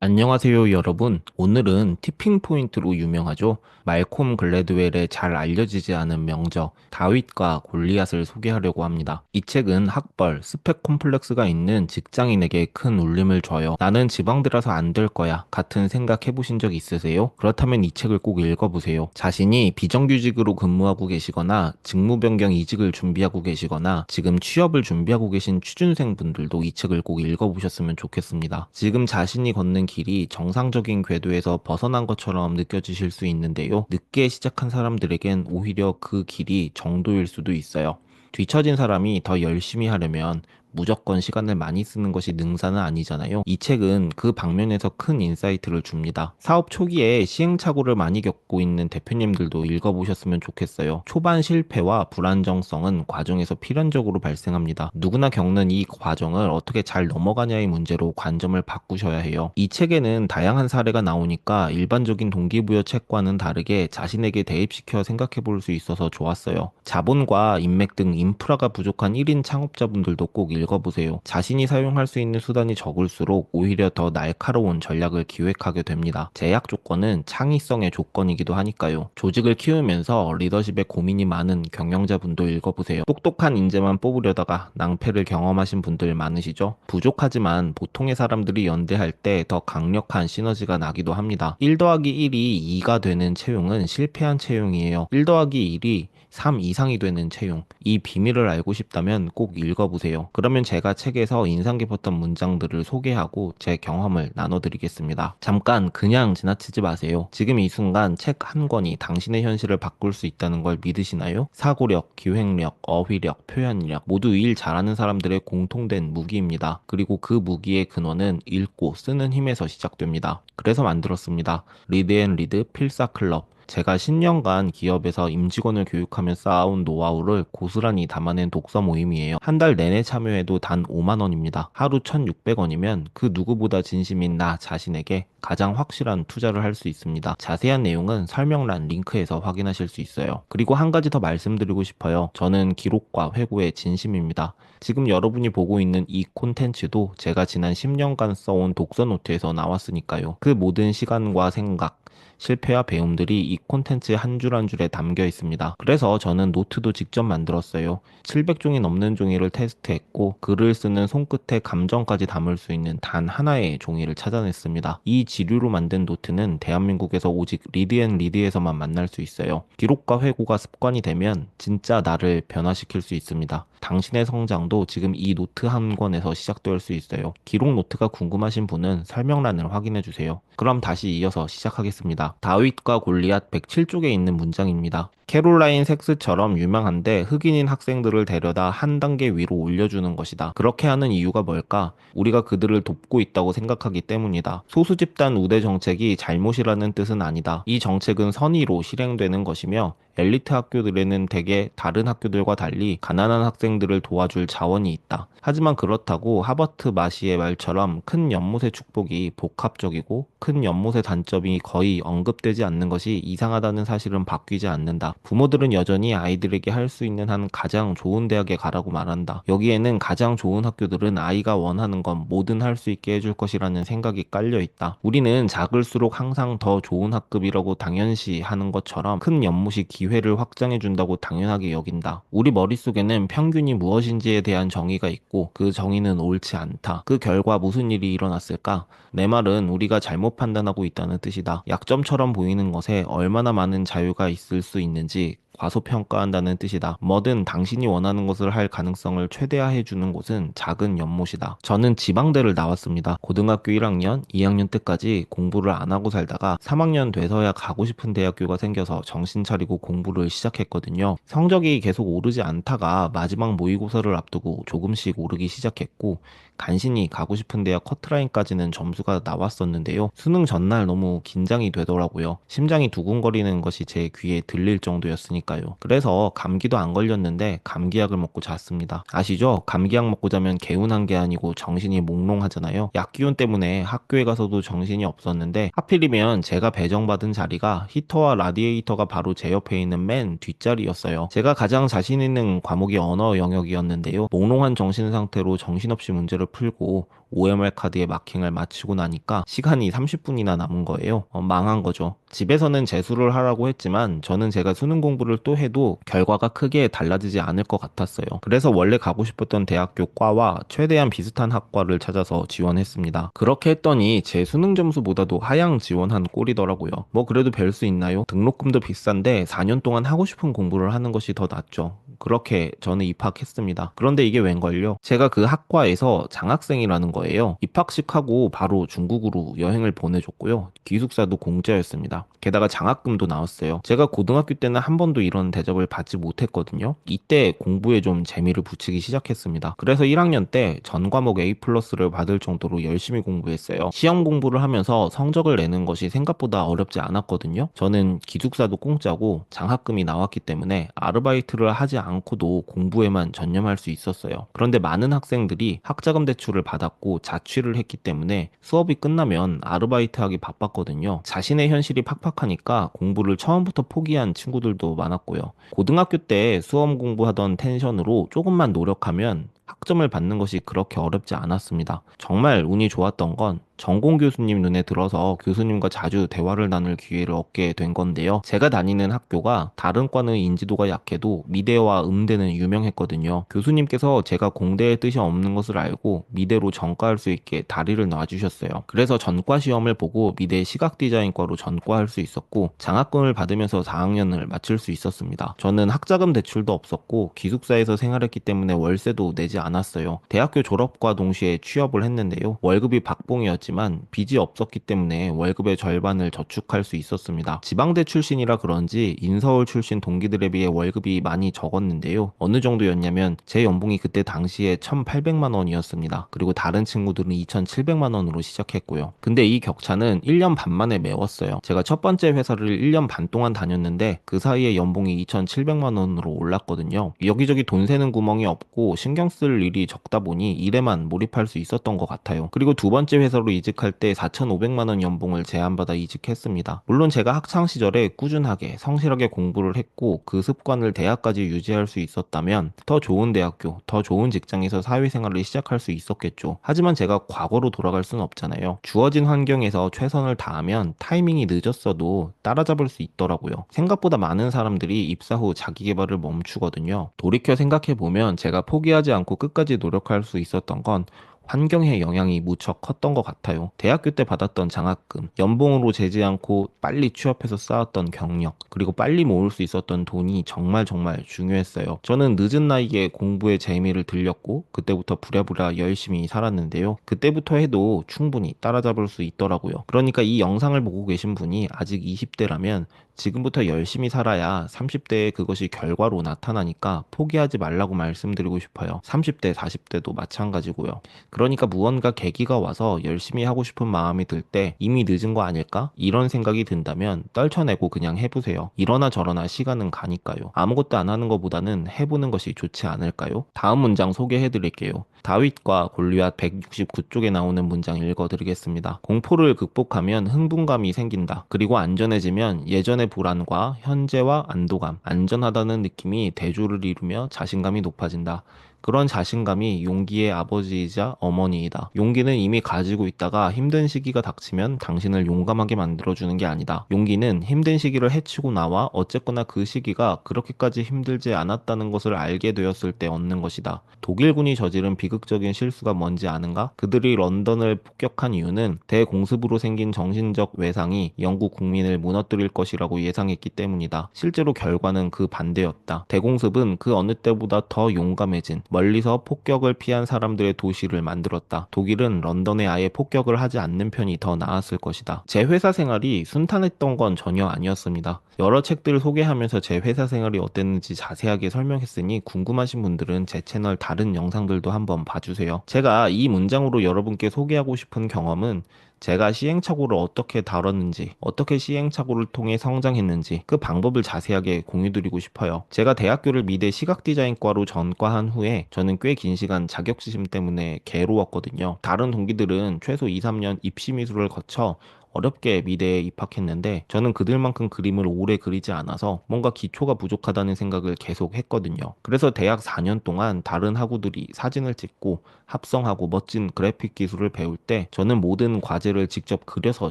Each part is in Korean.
안녕하세요, 여러분. 오늘은 티핑 포인트로 유명하죠. 말콤 글래드웰의 잘 알려지지 않은 명저, 다윗과 골리앗을 소개하려고 합니다. 이 책은 학벌, 스펙 콤플렉스가 있는 직장인에게 큰 울림을 줘요. 나는 지방대라서 안 될 거야. 같은 생각 해보신 적 있으세요? 그렇다면 이 책을 꼭 읽어보세요. 자신이 비정규직으로 근무하고 계시거나 직무 변경 이직을 준비하고 계시거나 지금 취업을 준비하고 계신 취준생 분들도 이 책을 꼭 읽어보셨으면 좋겠습니다. 지금 자신이 걷는 길이 정상적인 궤도에서 벗어난 것처럼 느껴지실 수 있는데요. 늦게 시작한 사람들에겐 오히려 그 길이 정도일 수도 있어요. 뒤처진 사람이 더 열심히 하려면 무조건 시간을 많이 쓰는 것이 능사는 아니잖아요. 이 책은 그 방면에서 큰 인사이트를 줍니다. 사업 초기에 시행착오를 많이 겪고 있는 대표님들도 읽어보셨으면 좋겠어요. 초반 실패와 불안정성은 과정에서 필연적으로 발생합니다. 누구나 겪는 이 과정을 어떻게 잘 넘어가냐의 문제로 관점을 바꾸셔야 해요. 이 책에는 다양한 사례가 나오니까 일반적인 동기부여 책과는 다르게 자신에게 대입시켜 생각해 볼 수 있어서 좋았어요. 자본과 인맥 등 인프라가 부족한 1인 창업자분들도 꼭 읽어보세요. 자신이 사용할 수 있는 수단이 적을수록 오히려 더 날카로운 전략을 기획하게 됩니다. 제약 조건은 창의성의 조건이기도 하니까요. 조직을 키우면서 리더십에 고민이 많은 경영자분도 읽어보세요. 똑똑한 인재만 뽑으려다가 낭패를 경험하신 분들 많으시죠? 부족하지만 보통의 사람들이 연대할 때 더 강력한 시너지가 나기도 합니다. 1 더하기 1이 2가 되는 채용은 실패한 채용이에요. 1 더하기 1이 3 이상이 되는 채용. 이 비밀을 알고 싶다면 꼭 읽어보세요. 그러면 제가 책에서 인상 깊었던 문장들을 소개하고 제 경험을 나눠드리겠습니다. 잠깐 그냥 지나치지 마세요. 지금 이 순간 책 한 권이 당신의 현실을 바꿀 수 있다는 걸 믿으시나요? 사고력, 기획력, 어휘력, 표현력 모두 일 잘하는 사람들의 공통된 무기입니다. 그리고 그 무기의 근원은 읽고 쓰는 힘에서 시작됩니다. 그래서 만들었습니다. 리드 앤 리드 필사 클럽. 제가 10년간 기업에서 임직원을 교육하며 쌓아온 노하우를 고스란히 담아낸 독서 모임이에요. 한 달 내내 참여해도 단 5만 원입니다. 하루 1,600원이면 그 누구보다 진심인 나 자신에게 가장 확실한 투자를 할 수 있습니다. 자세한 내용은 설명란 링크에서 확인하실 수 있어요. 그리고 한 가지 더 말씀드리고 싶어요. 저는 기록과 회고에 진심입니다. 지금 여러분이 보고 있는 이 콘텐츠도 제가 지난 10년간 써온 독서 노트에서 나왔으니까요. 그 모든 시간과 생각, 실패와 배움들이 이 콘텐츠 한 줄 한 줄에 담겨 있습니다. 그래서 저는 노트도 직접 만들었어요. 700종이 넘는 종이를 테스트했고 글을 쓰는 손끝에 감정까지 담을 수 있는 단 하나의 종이를 찾아냈습니다. 이 지류로 만든 노트는 대한민국에서 오직 리드앤리드에서만 만날 수 있어요. 기록과 회고가 습관이 되면 진짜 나를 변화시킬 수 있습니다. 당신의 성장도 지금 이 노트 한 권에서 시작될 수 있어요. 기록 노트가 궁금하신 분은 설명란을 확인해 주세요. 그럼 다시 이어서 시작하겠습니다. 다윗과 골리앗 107쪽에 있는 문장입니다. 캐롤라인 섹스처럼 유명한데 흑인인 학생들을 데려다 한 단계 위로 올려주는 것이다. 그렇게 하는 이유가 뭘까? 우리가 그들을 돕고 있다고 생각하기 때문이다. 소수 집단 우대 정책이 잘못이라는 뜻은 아니다. 이 정책은 선의로 실행되는 것이며 엘리트 학교들에는 대개 다른 학교들과 달리 가난한 학생들을 도와줄 자원이 있다. 하지만 그렇다고 하버트 마시의 말처럼 큰 연못의 축복이 복합적이고 큰 연못의 단점이 거의 언급되지 않는 것이 이상하다는 사실은 바뀌지 않는다. 부모들은 여전히 아이들에게 할 수 있는 한 가장 좋은 대학에 가라고 말한다. 여기에는 가장 좋은 학교들은 아이가 원하는 건 뭐든 할 수 있게 해줄 것이라는 생각이 깔려 있다. 우리는 작을수록 항상 더 좋은 학급이라고 당연시 하는 것처럼 큰 연못이 기회를 확장해 준다고 당연하게 여긴다. 우리 머릿속에는 평균이 무엇인지에 대한 정의가 있고 그 정의는 옳지 않다. 그 결과 무슨 일이 일어났을까? 내 말은 우리가 잘못 판단하고 있다는 뜻이다. 약점처럼 보이는 것에 얼마나 많은 자유가 있을 수 있는지 과소평가한다는 뜻이다. 뭐든 당신이 원하는 것을 할 가능성을 최대화해주는 곳은 작은 연못이다. 저는 지방대를 나왔습니다. 고등학교 1학년, 2학년 때까지 공부를 안 하고 살다가 3학년 돼서야 가고 싶은 대학교가 생겨서 정신 차리고 공부를 시작했거든요. 성적이 계속 오르지 않다가 마지막 모의고사를 앞두고 조금씩 오르기 시작했고 간신히 가고 싶은 대학 커트라인까지는 점수가 나왔었는데요. 수능 전날 너무 긴장이 되더라고요. 심장이 두근거리는 것이 제 귀에 들릴 정도였으니까요. 그래서 감기도 안 걸렸는데 감기약을 먹고 잤습니다. 아시죠? 감기약 먹고 자면 개운한 게 아니고 정신이 몽롱하잖아요. 약기운 때문에 학교에 가서도 정신이 없었는데 하필이면 제가 배정받은 자리가 히터와 라디에이터가 바로 제 옆에 있는 맨 뒷자리였어요. 제가 가장 자신 있는 과목이 언어 영역이었는데요. 몽롱한 정신 상태로 정신없이 문제를 풀고 OMR 카드에 마킹을 마치고 나니까 시간이 30분이나 남은 거예요. 망한 거죠. 집에서는 재수를 하라고 했지만 저는 제가 수능 공부를 또 해도 결과가 크게 달라지지 않을 것 같았어요. 그래서 원래 가고 싶었던 대학교 과와 최대한 비슷한 학과를 찾아서 지원했습니다. 그렇게 했더니 제 수능 점수보다도 하향 지원한 꼴이더라고요. 뭐 그래도 별 수 있나요? 등록금도 비싼데 4년 동안 하고 싶은 공부를 하는 것이 더 낫죠. 그렇게 저는 입학했습니다. 그런데 이게 웬걸요? 제가 그 학과에서 장학생이라는 거예요. 입학식하고 바로 중국으로 여행을 보내줬고요. 기숙사도 공짜였습니다. 게다가 장학금도 나왔어요. 제가 고등학교 때는 한 번도 이런 대접을 받지 못했거든요. 이때 공부에 좀 재미를 붙이기 시작했습니다. 그래서 1학년 때 전 과목 A+를 받을 정도로 열심히 공부했어요. 시험 공부를 하면서 성적을 내는 것이 생각보다 어렵지 않았거든요. 저는 기숙사도 공짜고 장학금이 나왔기 때문에 아르바이트를 하지 않고도 공부에만 전념할 수 있었어요. 그런데 많은 학생들이 학자금 대출을 받았고 자취를 했기 때문에 수업이 끝나면 아르바이트 하기 바빴거든요. 자신의 현실이 팍팍하니까 공부를 처음부터 포기한 친구들도 많았고요. 고등학교 때 수험 공부하던 텐션으로 조금만 노력하면 학점을 받는 것이 그렇게 어렵지 않았습니다. 정말 운이 좋았던 건 전공 교수님 눈에 들어서 교수님과 자주 대화를 나눌 기회를 얻게 된 건데요. 제가 다니는 학교가 다른 과는 인지도가 약해도 미대와 음대는 유명했거든요. 교수님께서 제가 공대에 뜻이 없는 것을 알고 미대로 전과할 수 있게 다리를 놔주셨어요. 그래서 전과 시험을 보고 미대 시각디자인과로 전과할 수 있었고 장학금을 받으면서 4학년을 마칠 수 있었습니다. 저는 학자금 대출도 없었고 기숙사에서 생활했기 때문에 월세도 내지 않았어요. 대학교 졸업과 동시에 취업을 했는데요. 월급이 박봉이었지만 빚이 없었기 때문에 월급의 절반을 저축할 수 있었습니다. 지방대 출신이라 그런지 인서울 출신 동기들에 비해 월급이 많이 적었는데요. 어느 정도였냐면 제 연봉이 그때 당시에 1,800만 원이었습니다. 그리고 다른 친구들은 2,700만 원으로 시작했고요. 근데 이 격차는 1년 반 만에 메웠어요. 제가 첫 번째 회사를 1년 반 동안 다녔는데 그 사이에 연봉이 2,700만 원으로 올랐거든요. 여기저기 돈 새는 구멍이 없고 신경 쓸 일이 적다 보니 일에만 몰입할 수 있었던 것 같아요. 그리고 두 번째 회사로 이직할 때 4,500만 원 연봉을 제안받아 이직했습니다. 물론 제가 학창 시절에 꾸준하게 성실하게 공부를 했고 그 습관을 대학까지 유지할 수 있었다면 더 좋은 대학교, 더 좋은 직장에서 사회생활을 시작할 수 있었겠죠. 하지만 제가 과거로 돌아갈 수는 없잖아요. 주어진 환경에서 최선을 다하면 타이밍이 늦었어도 따라잡을 수 있더라고요. 생각보다 많은 사람들이 입사 후 자기 개발을 멈추거든요. 돌이켜 생각해보면 제가 포기하지 않고 끝까지 노력할 수 있었던 건 환경의 영향이 무척 컸던 것 같아요. 대학교 때 받았던 장학금, 연봉으로 재지 않고 빨리 취업해서 쌓았던 경력, 그리고 빨리 모을 수 있었던 돈이 정말 중요했어요. 저는 늦은 나이에 공부에 재미를 들렸고 그때부터 부랴부랴 열심히 살았는데요. 그때부터 해도 충분히 따라잡을 수 있더라고요. 그러니까 이 영상을 보고 계신 분이 아직 20대라면 지금부터 열심히 살아야 30대에 그것이 결과로 나타나니까 포기하지 말라고 말씀드리고 싶어요. 30대, 40대도 마찬가지고요. 그러니까 무언가 계기가 와서 열심히 하고 싶은 마음이 들 때 이미 늦은 거 아닐까? 이런 생각이 든다면 떨쳐내고 그냥 해보세요. 이러나 저러나 시간은 가니까요. 아무것도 안 하는 것보다는 해보는 것이 좋지 않을까요? 다음 문장 소개해드릴게요. 다윗과 골리앗 169쪽에 나오는 문장 읽어드리겠습니다. 공포를 극복하면 흥분감이 생긴다. 그리고 안전해지면 예전의 불안과 현재와 안도감, 안전하다는 느낌이 대조를 이루며 자신감이 높아진다. 그런 자신감이 용기의 아버지이자 어머니이다. 용기는 이미 가지고 있다가 힘든 시기가 닥치면 당신을 용감하게 만들어주는 게 아니다. 용기는 힘든 시기를 헤치고 나와 어쨌거나 그 시기가 그렇게까지 힘들지 않았다는 것을 알게 되었을 때 얻는 것이다. 독일군이 저지른 비극적인 실수가 뭔지 아는가? 그들이 런던을 폭격한 이유는 대공습으로 생긴 정신적 외상이 영국 국민을 무너뜨릴 것이라고 예상했기 때문이다. 실제로 결과는 그 반대였다. 대공습은 그 어느 때보다 더 용감해진 멀리서 폭격을 피한 사람들의 도시를 만들었다. 독일은 런던에 아예 폭격을 하지 않는 편이 더 나았을 것이다. 제 회사 생활이 순탄했던 건 전혀 아니었습니다. 여러 책들을 소개하면서 제 회사 생활이 어땠는지 자세하게 설명했으니 궁금하신 분들은 제 채널 다른 영상들도 한번 봐주세요. 제가 이 문장으로 여러분께 소개하고 싶은 경험은 제가 시행착오를 어떻게 다뤘는지, 어떻게 시행착오를 통해 성장했는지 그 방법을 자세하게 공유드리고 싶어요. 제가 대학교를 미대 시각디자인과로 전과한 후에 저는 꽤 긴 시간 자격지심 때문에 괴로웠거든요. 다른 동기들은 최소 2, 3년 입시 미술을 거쳐 어렵게 미대에 입학했는데 저는 그들만큼 그림을 오래 그리지 않아서 뭔가 기초가 부족하다는 생각을 계속 했거든요. 그래서 대학 4년 동안 다른 학우들이 사진을 찍고 합성하고 멋진 그래픽 기술을 배울 때 저는 모든 과제를 직접 그려서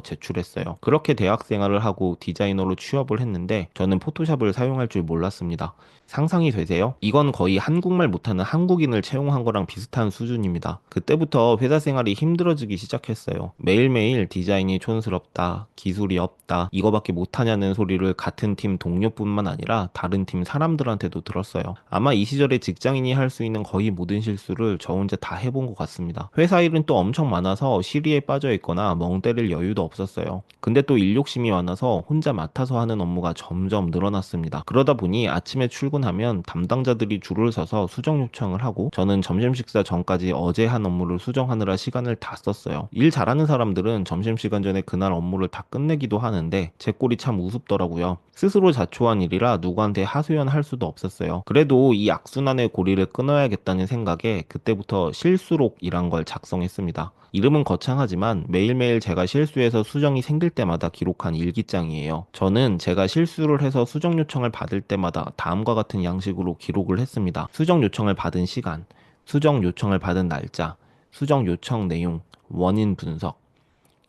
제출했어요. 그렇게 대학 생활을 하고 디자이너로 취업을 했는데 저는 포토샵을 사용할 줄 몰랐습니다. 상상이 되세요? 이건 거의 한국말 못하는 한국인을 채용한 거랑 비슷한 수준입니다. 그때부터 회사 생활이 힘들어지기 시작했어요. 매일매일 디자인이 촌스럽다, 기술이 없다, 이거밖에 못하냐는 소리를 같은 팀 동료뿐만 아니라 다른 팀 사람들한테도 들었어요. 아마 이 시절에 직장인이 할 수 있는 거의 모든 실수를 저 혼자 다 해본 것 같습니다. 회사 일은 또 엄청 많아서 시리에 빠져 있거나 멍 때릴 여유도 없었어요. 근데 또 일 욕심이 많아서 혼자 맡아서 하는 업무가 점점 늘어났습니다. 그러다 보니 아침에 출근하면 담당자들이 줄을 서서 수정 요청을 하고 저는 점심 식사 전까지 어제 한 업무를 수정하느라 시간을 다 썼어요. 일 잘하는 사람들은 점심시간 전에 그날 업무를 다 끝내기도 하는데 제 꼴이 참 우습더라고요. 스스로 자초한 일이라 누구한테 하소연할 수도 없었어요. 그래도 이 악순환의 고리를 끊어야겠다는 생각에 그때부터 실수록이란 걸 작성했습니다. 이름은 거창하지만 매일매일 제가 실수해서 수정이 생길 때마다 기록한 일기장이에요. 저는 제가 실수를 해서 수정 요청을 받을 때마다 다음과 같은 양식으로 기록을 했습니다. 수정 요청을 받은 시간, 수정 요청을 받은 날짜, 수정 요청 내용, 원인 분석.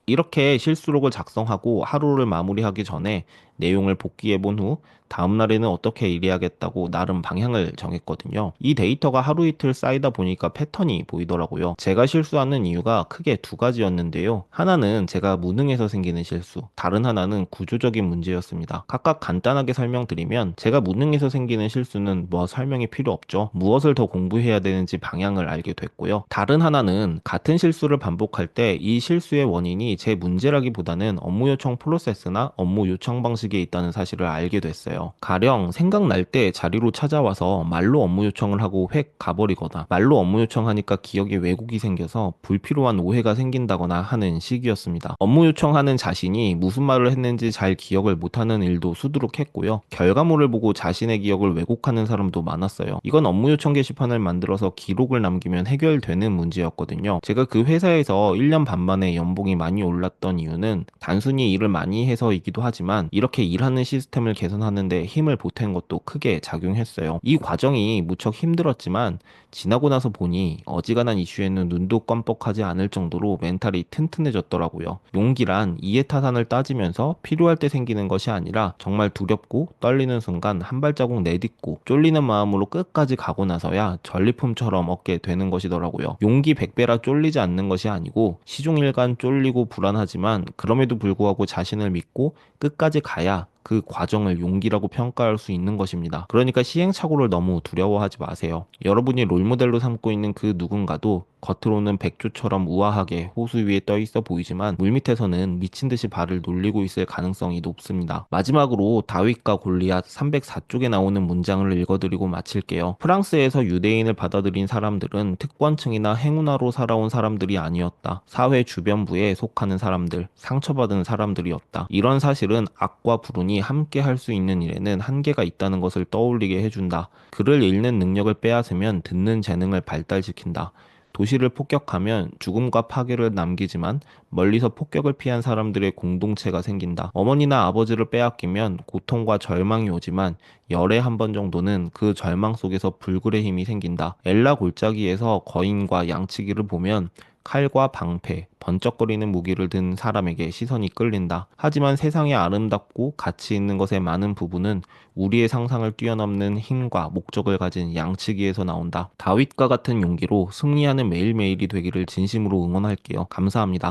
이렇게 실수록을 작성하고 하루를 마무리하기 전에 내용을 복기해 본 후 다음 날에는 어떻게 일해야겠다고 나름 방향을 정했거든요. 이 데이터가 하루 이틀 쌓이다 보니까 패턴이 보이더라고요. 제가 실수하는 이유가 크게 두 가지였는데요. 하나는 제가 무능해서 생기는 실수, 다른 하나는 구조적인 문제였습니다. 각각 간단하게 설명드리면 제가 무능해서 생기는 실수는 뭐 설명이 필요 없죠. 무엇을 더 공부해야 되는지 방향을 알게 됐고요. 다른 하나는 같은 실수를 반복할 때 이 실수의 원인이 제 문제라기보다는 업무 요청 프로세스나 업무 요청 방식에 있다는 사실을 알게 됐어요. 가령 생각날 때 자리로 찾아와서 말로 업무 요청을 하고 획 가버리거나 말로 업무 요청하니까 기억에 왜곡이 생겨서 불필요한 오해가 생긴다거나 하는 시기였습니다. 업무 요청하는 자신이 무슨 말을 했는지 잘 기억을 못하는 일도 수두룩했고요. 결과물을 보고 자신의 기억을 왜곡하는 사람도 많았어요. 이건 업무 요청 게시판을 만들어서 기록을 남기면 해결되는 문제였거든요. 제가 그 회사에서 1년 반 만에 연봉이 많이 올랐던 이유는 단순히 일을 많이 해서이기도 하지만 이렇게 일하는 시스템을 개선하는데 힘을 보탠 것도 크게 작용했어요. 이 과정이 무척 힘들었지만 지나고 나서 보니 어지간한 이슈에는 눈도 껌뻑하지 않을 정도로 멘탈이 튼튼해졌더라고요. 용기란 이해타산을 따지면서 필요할 때 생기는 것이 아니라 정말 두렵고 떨리는 순간 한 발자국 내딛고 쫄리는 마음으로 끝까지 가고 나서야 전리품처럼 얻게 되는 것이더라고요. 용기 100배라 쫄리지 않는 것이 아니고 시종일관 쫄리고 불안하지만 그럼에도 불구하고 자신을 믿고 끝까지 가야 그 과정을 용기라고 평가할 수 있는 것입니다. 그러니까 시행착오를 너무 두려워하지 마세요. 여러분이 롤모델로 삼고 있는 그 누군가도 겉으로는 백조처럼 우아하게 호수 위에 떠 있어 보이지만 물밑에서는 미친 듯이 발을 놀리고 있을 가능성이 높습니다. 마지막으로 다윗과 골리앗 304쪽에 나오는 문장을 읽어드리고 마칠게요. 프랑스에서 유대인을 받아들인 사람들은 특권층이나 행운아로 살아온 사람들이 아니었다. 사회 주변부에 속하는 사람들, 상처받은 사람들이었다. 이런 사실은 악과 불운이 함께 할 수 있는 일에는 한계가 있다는 것을 떠올리게 해준다. 글을 읽는 능력을 빼앗으면 듣는 재능을 발달시킨다. 도시를 폭격하면 죽음과 파괴를 남기지만 멀리서 폭격을 피한 사람들의 공동체가 생긴다. 어머니나 아버지를 빼앗기면 고통과 절망이 오지만 열에 한 번 정도는 그 절망 속에서 불굴의 힘이 생긴다. 엘라 골짜기에서 거인과 양치기를 보면 칼과 방패, 번쩍거리는 무기를 든 사람에게 시선이 끌린다. 하지만 세상에 아름답고 가치 있는 것의 많은 부분은 우리의 상상을 뛰어넘는 힘과 목적을 가진 양치기에서 나온다. 다윗과 같은 용기로 승리하는 매일매일이 되기를 진심으로 응원할게요. 감사합니다.